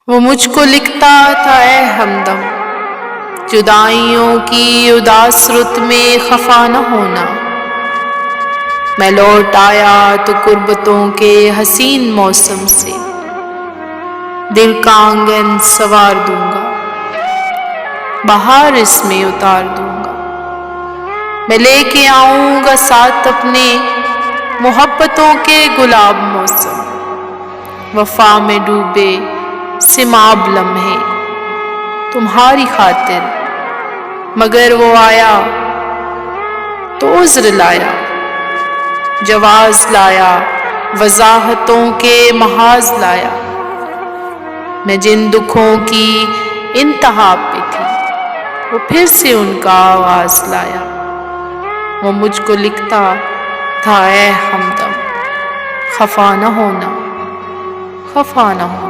وہ مجھ کو لکھتا تھا اے ہمدم، جدائیوں کی اداس رت میں خفا نہ ہونا۔ میں لوٹ آیا تو قربتوں کے حسین موسم سے، دل کا آنگن سنوار دوں گا، بہار اس میں اتار دوں گا۔ میں لے کے آؤں گا ساتھ اپنے محبتوں کے گلاب موسم، وفا میں ڈوبے سماب لمحے تمہاری خاطر، مگر وہ آیا تو عذر لایا، جواز لایا، وضاحتوں کے محاذ لایا۔ میں جن دکھوں کی انتہا پہ تھی وہ پھر سے ان کا آغاز لایا۔ وہ مجھ کو لکھتا تھا اے ہمدم، خفا نہ ہونا، خفا نہ ہونا۔